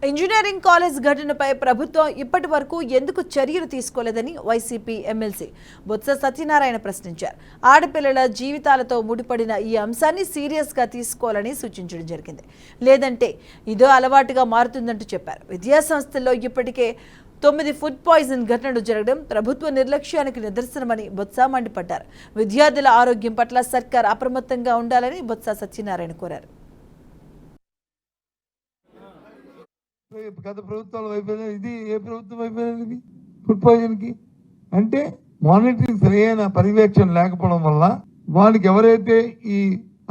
Engineering college ఘటనపై ప్రభుత్వం ఇప్పటి వరకు ఎందుకు చర్యలు తీసుకోలేదని వైసీపీ ఎమ్మెల్సీ బొత్స సత్యనారాయణ ప్రశ్నించారు. ఆడపిల్లల జీవితాలతో ముడిపడిన ఈ అంశాన్ని సీరియస్గా తీసుకోవాలని సూచించడం జరిగింది. లేదంటే ఇదో అలవాటుగా మారుతుందంటూ చెప్పారు. విద్యాసంస్థల్లో ఇప్పటికే 9 ఫుడ్ పాయిజన్ ఘటనలు జరగడం ప్రభుత్వ నిర్లక్ష్యానికి నిదర్శనమని బొత్స మండిపడ్డారు. విద్యార్థుల ఆరోగ్యం పట్ల సర్కార్ అప్రమత్తంగా ఉండాలని బొత్స సత్యనారాయణ కోరారు. గత ప్రభుత్వాల వైఫల్యం ఇది. ఏ ప్రభుత్వం వైఫల్యం ఇది? ఫుడ్ పాయిజన్ కి అంటే మానిటరింగ్ సరైన పర్యవేక్షణ లేకపోవడం వల్ల వాళ్ళకి ఎవరైతే ఈ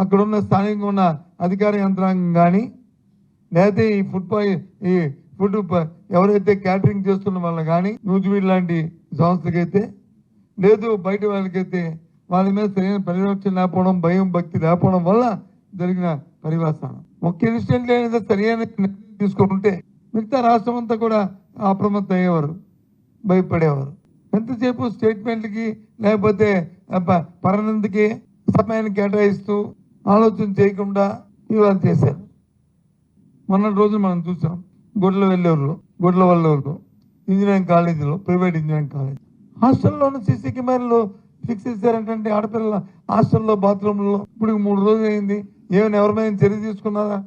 అక్కడ ఉన్న స్థానికంగా ఉన్న అధికార యంత్రాంగం కానీ లేకపోతే ఈ ఫుడ్ ఎవరైతే క్యాటరింగ్ చేస్తున్న వాళ్ళు కానీ న్యూజివీడ్ లాంటి సంస్థలకైతే లేదు బయట వాళ్ళకైతే వాళ్ళ మీద సరైన పర్యవేక్షణ లేకపోవడం, భయం భక్తి లేకపోవడం వల్ల జరిగిన పరివాసానం. ఒక్క ఇన్సిడెంట్ లేదా సరైన తీసుకుంటే మిగతా రాష్ట్రం అంతా కూడా అప్రమత్తం అయ్యేవారు, భయపడేవారు. ఎంతసేపు స్టేట్మెంట్లకి లేకపోతే పరనందుకి సమయాన్ని కేటాయిస్తూ ఆలోచన చేయకుండా ఇవాళ చేశారు. మొన్న రోజు మనం చూసాం గుడ్లవల్లూరులో ఇంజనీరింగ్ కాలేజీలో, ప్రైవేట్ ఇంజనీరింగ్ కాలేజ్ హాస్టల్లోనూ సీసీ కెమెరాలు ఫిక్స్ చేశారంటే ఆడపిల్లల హాస్టల్లో బాత్రూంలో. ఇప్పుడు 3 రోజులు అయింది. ఏమైనా ఎవరిమైనా చర్య తీసుకున్నారా?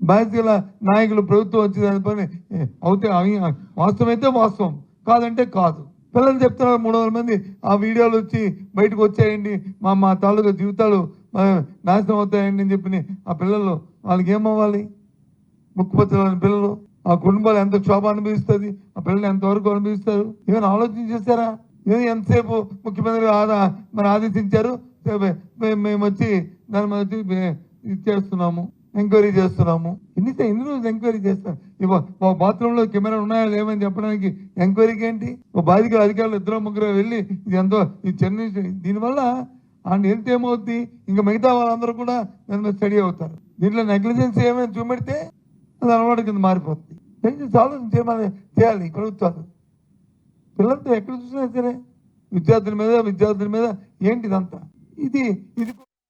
బాధ్యతల నాయకులు ప్రభుత్వం వచ్చి దానిపైన అవుతే వాస్తవం అయితే వాస్తవం, కాదంటే కాదు. పిల్లలు చెప్తున్నారు 300 మంది ఆ వీడియోలు వచ్చి బయటకు వచ్చాయండి, మా తాలూకా జీవితాలు నాశనం అవుతాయండి అని చెప్పి ఆ పిల్లలు వాళ్ళకి ఏమవ్వాలి? ముక్కుపచ్చలని పిల్లలు ఆ కుటుంబాలు ఎంత క్షోభ అనుభవిస్తుంది, ఆ పిల్లలు ఎంతవరకు అనుభవిస్తారు? ఏమైనా ఆలోచన చేశారా? ఎంతసేపు ముఖ్యమంత్రి ఆదేశించారు, మేము వచ్చి దాని మీద ఇది చేస్తున్నాము, ఎంక్వైరీ చేస్తున్నాము. ఎన్ని రోజులు ఎంక్వైరీ చేస్తారు? బాత్రూంలో కెమెరా ఉన్నాయా లేవని చెప్పడానికి ఎంక్వైరీకి ఏంటి? బాధిక అధికారులు 2-3 వెళ్ళి ఇది ఎంతో ఈ చెన్నై దీనివల్ల ఆయన ఏమవుద్ది? ఇంకా మిగతా వాళ్ళందరూ కూడా దాని మీద స్టడీ అవుతారు. దీంట్లో నెగ్లిజెన్స్ ఏమైనా చూపెడితే అది అలవాటు కింద మారిపోతుంది. ఆలోచన చేయాలి ప్రభుత్వాలు. పిల్లలతో ఎక్కడ చూసినా సరే విద్యార్థుల మీద ఏంటి ఇదంతా? ఇది